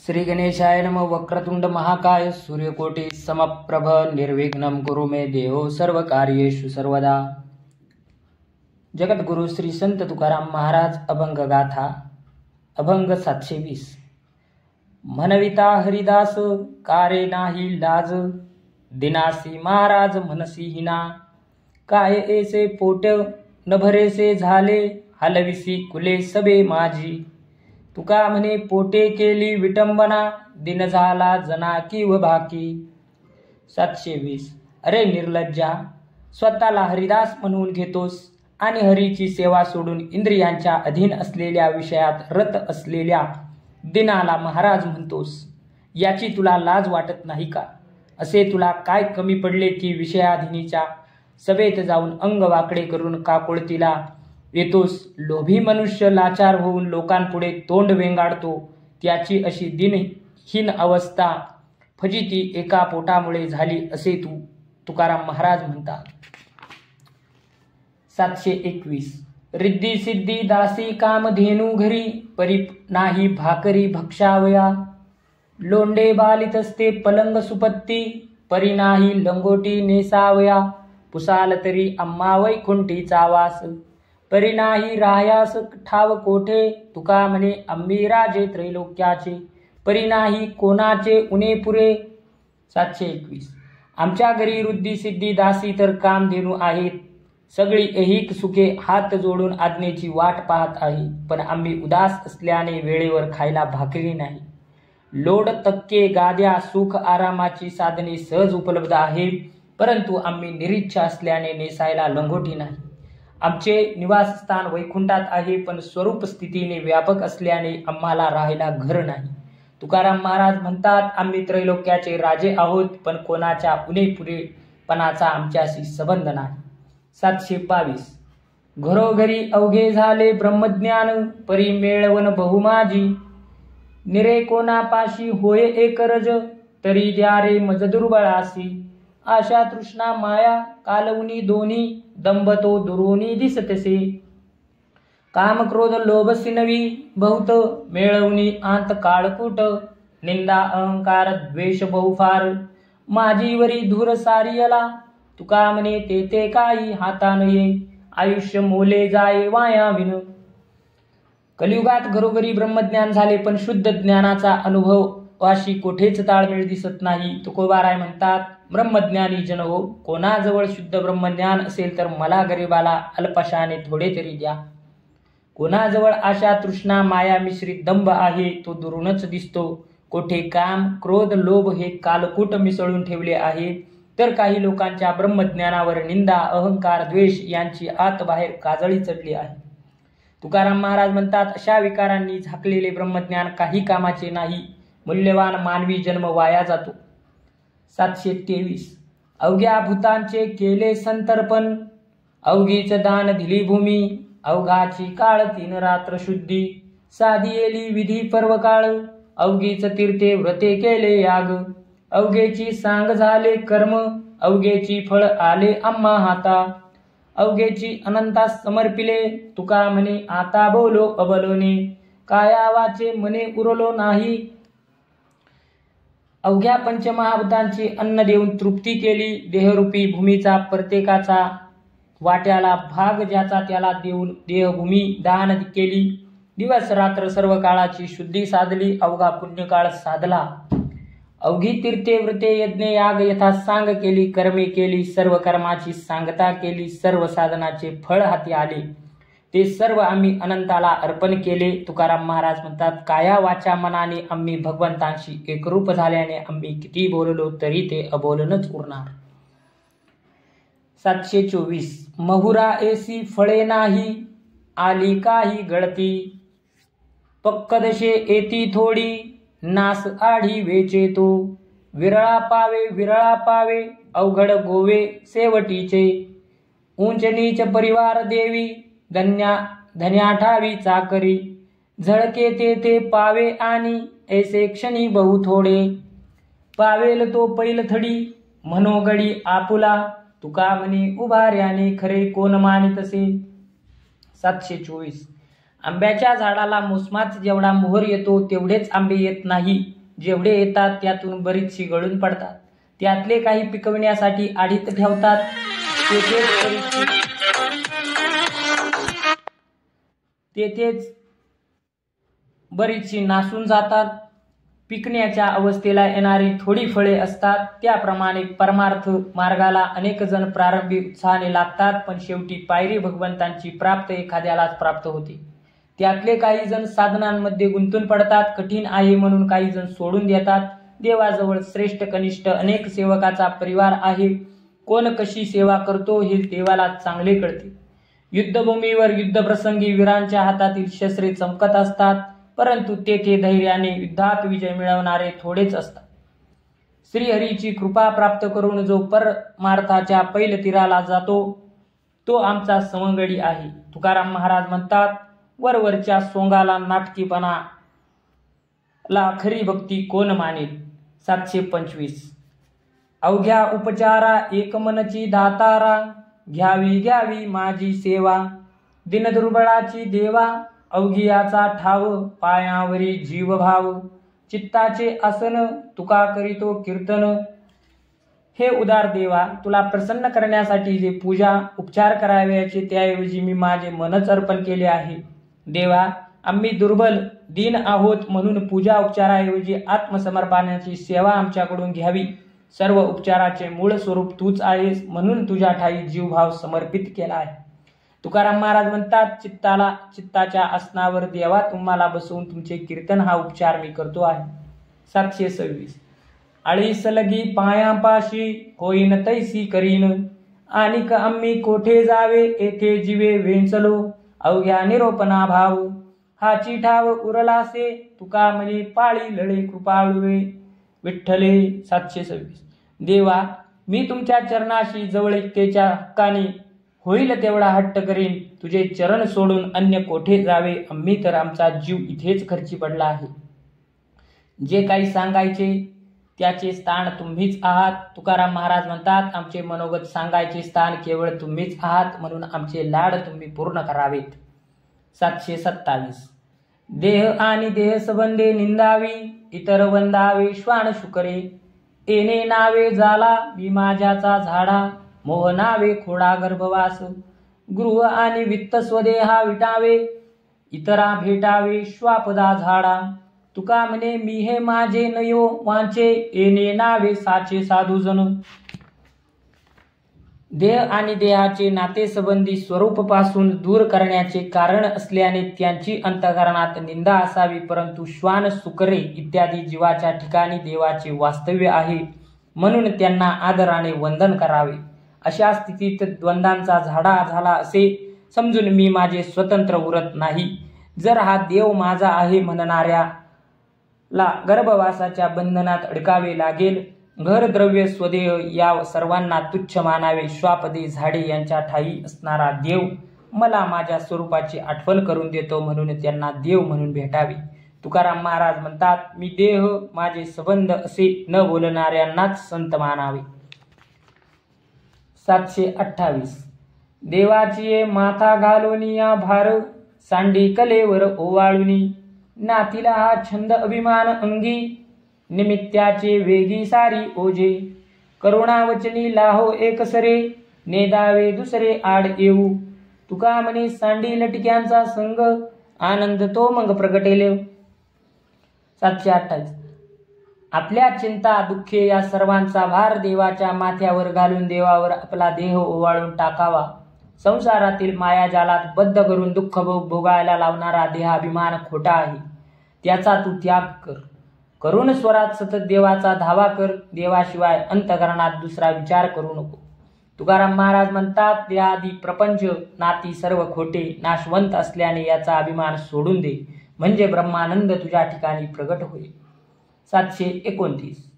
श्री गणेशाय नमः। वक्रतुंड महाकाय सूर्यकोटि समप्रभ निर्विघ्नं कुरु मे देव सर्वकार्येषु सर्वदा। जगद्गुरु श्री संत तुकाराम महाराज अभंग गाथा अभंग 720। म्हणविता हरिदास कारे नाही लाज, दिनासी महाराज म्हणसी हिना। काय ऐसे पोट न भरेसे झाले, हलविसी कुले सबे माझी। तुका म्हणे पोटे केली विटंबना, दिन झाला जना की व बाकी। 720। अरे निर्लज्जा, स्वतःला हरिदास म्हणून घेतोस आणि हरीची सेवा सोडून इंद्रियांच्या अधीन असलेल्या विषयात रत असलेल्या दिनाला महाराज म्हणतोस। याची तुला लाज वाटत नाही का? असे तुला काय कमी पडले की विषयाधीनीच्या सभेत जाऊन अंग वाकडे करून काकुळतीला येतोस? लोभी मनुष्य लाचार होऊन लोकांपुढे तोंड वेंगाडतो, त्याची अशी दिनहीन अवस्था फजिती एका पोटामुळे झाली असे तुकाराम महाराज म्हणतात। 721। रिद्धी सिद्धी दासी कामधेनू घरी, परी नाही भाकरी भक्षावया। लोंडे बालित असते पलंग सुपत्ती, परी नाही लंगोटी नेसावया। पुसाल तरी अम्मा वैकुंठीचा वास, परी नाही राहायास ठाव कोठे। तुका म्हणे आम्ही राजे त्रैलोक्याचे, परी नाही कोणाचे उणे पुरे। 721। आमच्या घरी रुद्धी सिद्धी दासी तर कामधेनू आहेत, सगळी ऐहिक सुखे हात जोडून आज्ञेची वाट पाहत आहे, पण आम्ही उदास असल्याने वेळेवर खायला भाकरी नाही। लोड तक्के गाद्या सुख आरामाची साधने सहज उपलब्ध आहे, परंतु आम्ही निरीच्छा असल्याने नेसायला लंगोटी नाही। आमचे निवासस्थान वैकुंठात आहे, पण स्वरूप स्थितीने व्यापक असल्याने आम्हाला राहायला घर नाही। तुकाराम महाराज म्हणतात, आम्ही त्रैलोक्याचे राजे आहोत, पण कोणाच्या उणेपुरेपणाचा आमच्याशी संबंध नाही। 722। घरोघरी अवघे झाले ब्रह्मज्ञान, परी मेळवण बहुमाजी। निरे कोणापाशी होय एक रज, तरी द्या रे मज दुर्बळासी। आशा तृष्णा माया कालवनी दोन्ही, दंभ तो दुरोनी दिसतसे। काम क्रोध लोभ सिनवी बहुत, मेळवणी आंत काळकूट। निंदा अहंकार द्वेष बहुफार, माझीवरी धूर सारियला। तुका म्हणे तेथे काही हाता नये, आयुष्य मोले जाये वायाविन। कलियुगात घरोघरी ब्रह्मज्ञान झाले, पण शुद्ध ज्ञानाचा अनुभवाशी कोठेच ताळमेळ दिसत नाही। तुकोबाराय म्हणतात, ब्रह्मज्ञानी जन हो, कोणाजवळ शुद्ध ब्रह्मज्ञान असेल तर मला गरिबाला अल्पशाने थोडे तरी द्या। कोणाजवळ आशा तृष्णा माया मिश्रित दंभ आहे, तो दुरूनच दिसतो। कोठे काम क्रोध लोभ हे कालकूट मिसळून ठेवले आहे, तर काही लोकांच्या ब्रह्मज्ञानावर निंदा अहंकार द्वेष यांची आत बाहेर काजळी चढली आहे। तुकाराम महाराज म्हणतात, अशा विकारांनी झाकलेले ब्रह्मज्ञान काही कामाचे नाही, मूल्यवान मानवी जन्म वाया जातो। 723। अवघ्या भूतांचे केले संतर्पण, अवघीच दान दिली भूमी। अवघाची काळ 3 रात्र शुद्धी, साधियेली विधी पर्व काळ। अवघीच तीर्थे व्रते केले याग, अवघेची सांग झाले कर्म। अवघेची फळ आले आम्हा हाता, अवघेची अनंतास समर्पिले। तुका म्हणे आता बोलो अबलोने, काया वाचे मने उरलो नाही। अवघ्या पंचमहाभूतांची अन्न देऊन तृप्ती केली, देहरूपी भूमीचा प्रत्येकाचा वाट्याला भाग ज्याचा त्याला देऊन देहभूमी दान केली। दिवस रात्र सर्व काळाची शुद्धी साधली, अवघा पुण्यकाळ साधला। अवघी तीर्थे व्रते यज्ञ याग यथासांग केली, कर्मे केली, सर्व कर्माची सांगता केली, सर्व साधनाचे फळ हाती आले, ते सर्व आम्ही अनंताला अर्पण केले। तुकाराम महाराज म्हणतात, काया वाचा मनाने आम्ही भगवंतांशी एकरूप झाल्याने आम्ही किती बोललो तरी ते अबोलनच उरणार। 724। महुरा ऐसी फळे नाही, आली काही गळती। पक्कदशे येती थोडी, नास आढी वेचे तो। विरळा पावे अवघड गोवे शेवटीचे। उंच नीच परिवार देवी, धन्या ठावी चाकरी। झळके तेथे पावे आणि ऐसे क्षणी बहु थोडे। पावेल तो पैलथडी मनोगडी आपुला, तुका म्हणे उभार्याने खरे कोण मानितसे। 724। आंब्याच्या झाडाला मोसमात जेवढा मोहर येतो तेवढेच आंबे येत नाही. जेवढे येतात त्यातून बरीचशी गळून पडतात. त्यातले काही पिकविण्यासाठी आडीत ठेवतात. तेथेच बरीचशी नासून जातात. पिकण्याच्या अवस्थेला येणारी थोडी फळे असतात. त्याप्रमाणे परमार्थ मार्गाला अनेक जण प्रारंभी उत्साहाने लागतात, पण शेवटी पायरी भगवंतांची प्राप्त एखाद्यालाच प्राप्त होते. त्यातले काही जण साधनांमध्ये गुंतून पडतात. कठीण आहे म्हणून काही जण सोडून देतात. देवाजवळ श्रेष्ठ कनिष्ठ अनेक सेवकाचा परिवार आहे. कोण कशी सेवा करतो हे देवाला चांगले कळते. युद्धभूमीवर युद्धप्रसंगी वीरांच्या हातातील शस्त्रे चमकत असतात, परंतु तेथे धैर्याने युद्धात विजय मिळवणारे थोडेच असतात. श्रीहरीची कृपा प्राप्त करून जो परमार्थाच्या पैल तीराला जातो तो आमचा सवंगडी आहे. तुकाराम महाराज म्हणतात, वरवरच्या सोंगाला नाटकीपणा ला खरी भक्ती कोण मानेल. 725. अवघ्या उपचारा एकमनची दातारा, घ्यावी घ्यावी माझी सेवा. दिनदुर्बळाची देवा, अवघियाचा ठाव, पायावरी जीवभाव. चित्ताचे आसन, तुका करीतो कीर्तन. हे उदार देवा, तुला प्रसन्न करण्यासाठी जे पूजा उपचार करावयाचे त्याऐवजी मी माझे मनच अर्पण केले आहे. देवा, आम्ही दुर्बल दीन आहोत म्हणून पूजा उपचाराऐवजी आत्मसमर्पणाची सेवा आमच्याकडून घ्यावी. सर्व उपचाराचे मूळ स्वरूप तूच आहेस, म्हणून तुझ्या ठाई जीवभाव समर्पित केला आहे. तुकाराम महाराज म्हणतात, चित्ताच्या आसनावर देवा तुम्हाला बसवून तुमचे कीर्तन हा उपचार मी करतो आहे. 726. आळीस लगी पायापाशी, होईन तैसी करीन. आणिक आम्ही कोठे जावे, येथे जीवे वेंचलो. अवघ्या निरोपणा भाव, हाची ठाव उरलासे. तुका म्हणे पाळी लळे कृपाळुवे. विठ्ठले. 726. देवा, मी तुमच्या चरणाशी जवळीकतेच्या हक्काने होईल तेवढा हट्ट करीन. तुझे चरण सोडून अन्य कोठे जावे. आम्ही तर आमचा जीव इथेच खर्ची पडला आहे. जे काही सांगायचे त्याचे स्थान तुम्हीच आहात. तुकाराम महाराज म्हणतात, आमचे मनोगत सांगायचे स्थान केवळ तुम्हीच आहात, म्हणून आमचे लाड तुम्ही पूर्ण करावेत. 727. देह आणि देह संबंधे निंदावी, इतर वंदावे श्वान शुकरे. येणे नावे झाला मी माझ्याचा झाडा, मोह नावे खोडा गर्भवास. गृह आणि वित्त स्वदेहा विटावे, इतरा भेटावे श्वापदा झाडा. तुका म्हणे मी हे माझे नयो वांचे, येणे नावे साचे साधूजन. देह आणि देहाचे नातेसंबंधी स्वरूपापासून दूर करण्याचे कारण असल्याने त्यांची अंतःकरणात निंदा असावी, परंतु श्वान सुकरे इत्यादी जीवाच्या ठिकाणी देवाचे वास्तव्य आहे, म्हणून त्यांना आदराने वंदन करावे. अशा स्थितीत द्वंद्वांचा झाडा झाला असे समजून मी माझे स्वतंत्र उरत नाही. जर हा देव माझा आहे म्हणणाऱ्याला गर्भवासाच्या बंधनात अडकावे लागेल. घर द्रव्य स्वदेह या सर्वांना तुच्छ मानावे. श्वापदे झाडे यांच्या ठाई असणारा देव मला माझ्या स्वरूपाची आठवण करून देतो, म्हणून त्यांना देव म्हणून भेटावे. तुकाराम महाराज म्हणतात, मी देह माझे संबंध असे न बोलणाऱ्यांनाच संत मानावे. 728. देवाची माथा घालूनी या भार, सांडी कलेवर ओवाळुनी. नातीला हा छंद अभिमान अंगी, निमित्याचे वेगी सारी ओजे. करुणावचनी लाहो एकसरे, नेदावे दुसरे आड येऊ. तुका म्हणे सांडी लटक्यांचा संग, आनंद तो मग प्रगटेले. 728. आपल्या चिंता दुःखे या सर्वांचा भार देवाच्या माथ्यावर घालून देवावर आपला देह ओवाळून टाकावा. संसारातील मायाजालात बद्ध करून दुःख भोगायला लावणारा देहाभिमान खोटा आहे, त्याचा तू त्याग कर. करुण स्वरात सतत देवाचा धावा कर. देवाशिवाय अंतःकरणात दुसरा विचार करू नको. तुकाराम महाराज म्हणतात, देहादी प्रपंच नाती सर्व खोटे, नाशवंत असल्याने याचा अभिमान सोडून दे, म्हणजे ब्रह्मानंद तुझ्या ठिकाणी प्रगट होईल. 729.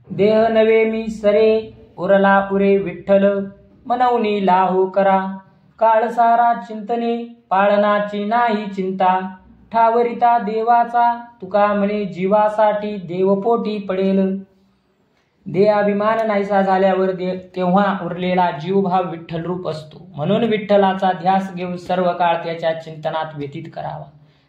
देह नवे मी सरे, उरला उरे विठ्ठल. मनवनी लाहो करा, काळ सारा चिंतने. पाळनाची नाही चिंता, ठावरिता देवाचा. तुका म्हणे जीवासाठी देवपोटी पडेल. देहाभिमान नाहीसा झाल्यावर तेव्हा उरलेला जीवभाव विठ्ठल रूप असतो, म्हणून विठ्ठलाचा ध्यास घेऊन सर्व काळ त्याच्या चिंतनात व्यतीत करावा.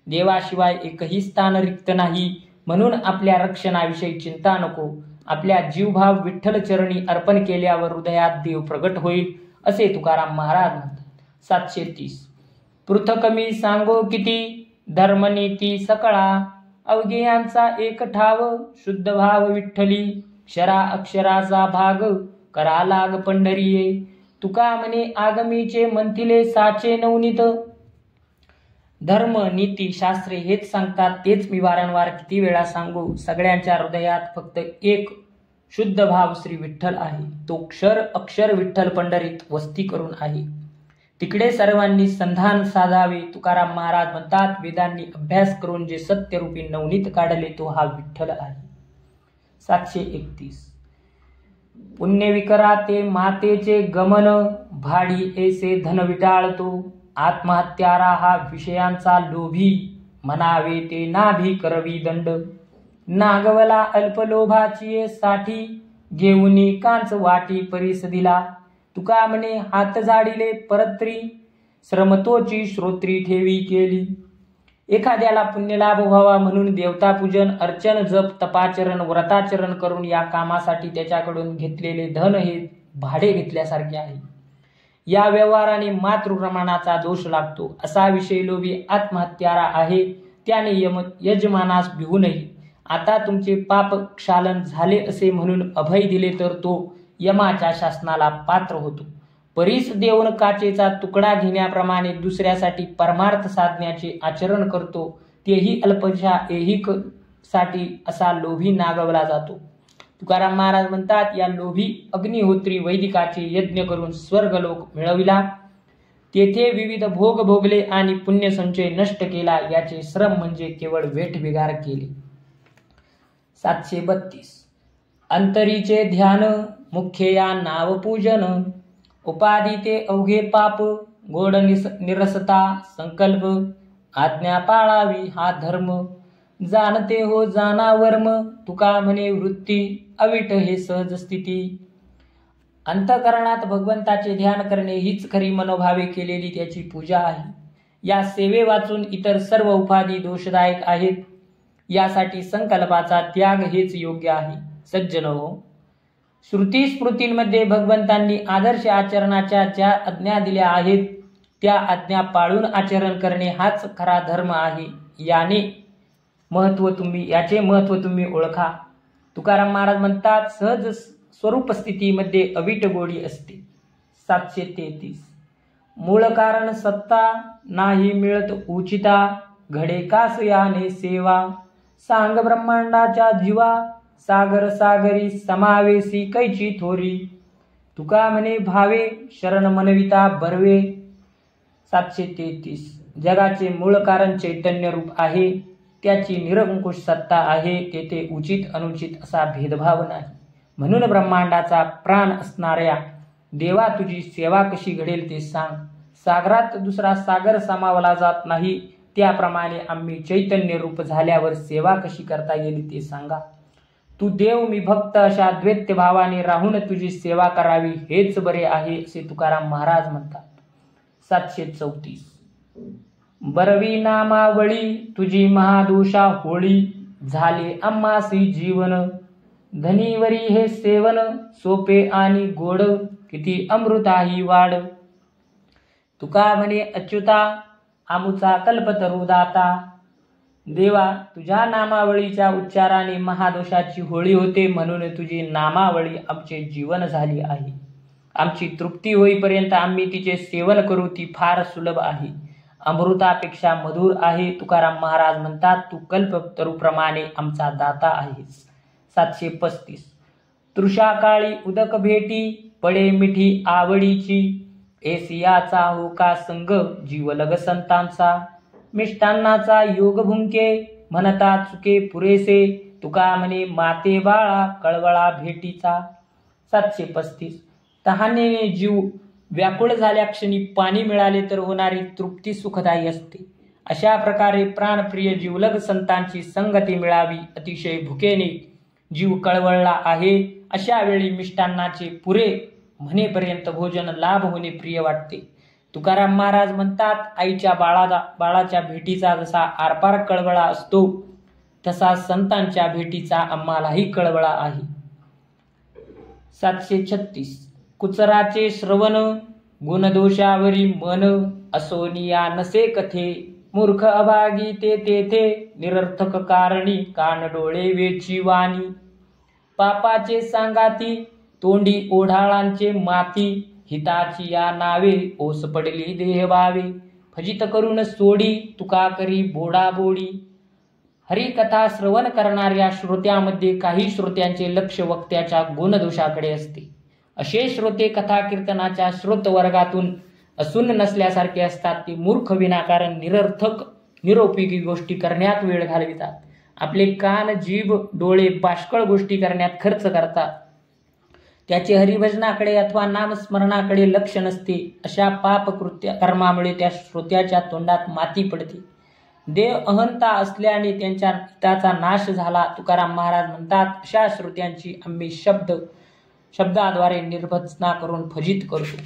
देवाशिवाय एकही स्थान रिक्त नाही, म्हणून आपल्या रक्षणाविषयी चिंता नको. आपल्या जीवभाव विठ्ठल चरणी अर्पण केल्यावर हृदयात देव प्रगट होईल, असे तुकाराम महाराज म्हणतात. 730. पृथक मी सांगो किती, धर्मनीती सकळा, अवघियांचा एक ठाव, शुद्ध भाव विठ्ठली, क्षरा अक्षराचा भाग, करा लाग पंढरीये. तुका म्हणे आगमीचे मंथिले साचे नवनीत. धर्म, नीती, शास्त्रे हेच सांगतात, तेच मी वारंवार किती वेळा सांगू. सगळ्यांच्या हृदयात फक्त एक शुद्ध भाव श्री विठ्ठल आहे. तो क्षर अक्षर विठ्ठल पंढरीत वस्ती करून आहे. तिकडे सर्वांनी संधान साधावे. तुकाराम महाराज म्हणतात, वेदांनी अभ्यास करून जे सत्यरूपी नवनीत काढले तो हा विठ्ठल आहे. 731. पुण्यविकरा ते मातेचे गमन, भाडी ऐसे धन विटाळतो. आत्महत्यारा हा विषयांचा लोभी, म्हणावे ते नाभी करवी दंड. नागवला अल्पलोभाची साठी, घेऊनी कांच वाटी परीस दिला. तुका म्हणे हात झाडिले परत्री, श्रमतोची श्रोत्री ठेवी केली. एखाद्याला पुण्यलाभ व्हावा म्हणून देवतापूजन, अर्चन, जप, तपाचरण, व्रताचरण करून या कामासाठी त्याच्याकडून घेतलेले धन हे भाडे घेतल्यासारखे आहे. या व्यवहाराने मातृप्रमाणाचा दोष लागतो. असा विषय लोभी आत्महत्यारा आहे. त्याने यजमानास भिवू नये. आता तुमचे पाप क्षालन झाले असे म्हणून अभय दिले तर तो यमाच्या शासनाला पात्र होतो. परीस देऊन काचेचा तुकडा घेण्याप्रमाणे दुसऱ्यासाठी परमार्थ साधण्याचे आचरण करतो, तेही अल्पशा ऐहिक साठी असा लोभी नागवला जातो. तुकाराम महाराज म्हणतात, या लोभी अग्निहोत्री वैदिकाचे यज्ञ करून स्वर्गलोक मिळविला, तेथे विविध भोग भोगले आणि पुण्यसंचय नष्ट केला. याचे श्रम म्हणजे केवळ वेठबिगार केले. 732. अंतरीचे ध्यान, मुख्य या नावपूजन, उपाधी ते अवघे पाप, गोड निरसता संकल्प, आज्ञा पाळावी हा धर्म, जाणते हो जाना वर्म. तुका म्हणे वृत्ती, अविट हे सहज स्थिती. अंतःकरणात भगवंताचे ध्यान करणे हीच खरी मनोभावे केलेली त्याची पूजा आहे. या सेवे वाचून इतर सर्व उपाधी दोषदायक आहेत. यासाठी संकल्पाचा त्याग हेच योग्य आहे. सज्जनो, श्रुती स्मृतींमध्ये भगवंतांनी आदर्श आचरणाच्या ज्या आज्ञा दिल्या आहेत त्या आज्ञा पाळून आचरण करणे हाच खरा धर्म आहे. याचे महत्व तुम्ही ओळखा. तुकाराम महाराज म्हणतात, सहज स्वरूप स्थितीमध्ये अविट गोडी असते. 733. मूळ कारण सत्ता, नाही मिळत उचिता, घडे कास याने सेवा, सांग ब्रह्मांडाच्या जीवा, सागर सागरी समावेशी कैची थोरी. तुका म्हणे भावे, शरण मनविता बरवे. 733. जगाचे मूळ कारण चैतन्य रूप आहे. त्याची निरंकुश सत्ता आहे. तेथे उचित अनुचित असा भेदभाव नाही. म्हणून ब्रह्मांडाचा प्राण असणाऱ्या देवा, तुझी सेवा कशी घडेल ते सांग. सागरात दुसरा सागर सामावला जात नाही, त्याप्रमाणे आम्ही चैतन्य रूप झाल्यावर सेवा कशी करता येईल ते सांगा. तू देव मी भक्त अशा द्वैत भावाने राहून तुझी सेवा करावी हेच बरे आहे, असे तुकाराम महाराज म्हणतात. 734. बरवी नामावळी, तुझी महादोषा होळी, झाले आम्हासी जीवन, धनीवरी हे सेवन, सोपे आणि गोड, किती अमृताही वाढ. तुका म्हणे अच्युता, आमुचा कल्पतरू दाता. देवा, तुझ्या नामावळीच्या उच्चाराने महादोषाची होळी होते, म्हणून तुझी नामावळी आमचे जीवन झाली आहे. आमची तृप्ती होईपर्यंत आम्ही तिचे सेवन करू. ती फार सुलभ आहे, अमृतापेक्षा मधुर आहे. तुकाराम महाराज म्हणतात, तू कल्पतरूप्रमाणे आमचा दाता आहेस. 735. तृषा काळी उदक भेटी, पडे मिठी आवडीची, एसियाचा हो का संग, जीवलग संतांचा, मिष्टान्नाचा योग भुंके, म्हणता चुके पुरेसे. तुका म्हणे माते बाळा, कळवळा भेटीचा. 735. तहानेने जीव व्याकुळ झाल्या क्षणी पाणी मिळाले तर होणारी तृप्ती सुखदायी असते. अशा प्रकारे प्राणप्रिय जीवलग संतांची संगती मिळावी. अतिशय भुकेने जीव कळवळला आहे, अशा वेळी मिष्टान्नाचे पुरे म्हणेपर्यंत भोजन लाभ होणे प्रिय वाटते. तुकाराम महाराज म्हणतात, आईच्या बाळाच्या भेटीचा जसा आरपार कळवळा असतो तसा संतांच्या भेटीचा आम्हालाही कळवळा आहे. 736. कुचराचे श्रवण गुणदोषावरी मन असोनिया नसे कथे मूर्ख अभागी ते तेथे निरर्थक कारणी कान डोळे वेची वाणी पापाचे सांगाती तोंडी ओढाळांचे माती हिताची या नावे ओस पडली देहभावे फजित करून सोडी तुका करी बोडाबोडी. हरिकथा श्रवण करणाऱ्या श्रोत्यामध्ये काही श्रोत्यांचे लक्ष वक्त्याच्या गुणदोषाकडे असते. असे श्रोते कथा कीर्तनाच्या श्रोत वर्गातून असून नसल्यासारखे असतात. ते मूर्ख विनाकारण निरर्थक निरुपयोगी गोष्टी करण्यात वेळ घालवितात. आपले कान जीभ डोळे बाष्कळ गोष्टी करण्यात खर्च करतात. त्याचे हरिभजनाकडे अथवा नामस्मरणाकडे लक्ष नसते. अशा पापकृत्य कर्मामुळे त्या श्रोत्याच्या तोंडात माती पडते. देव अहंता असल्याने त्यांच्या हिताचा नाश झाला. तुकाराम महाराज म्हणतात, अशा श्रोत्यांची आम्ही शब्दाद्वारे निर्भत्सना करून फजित करतो.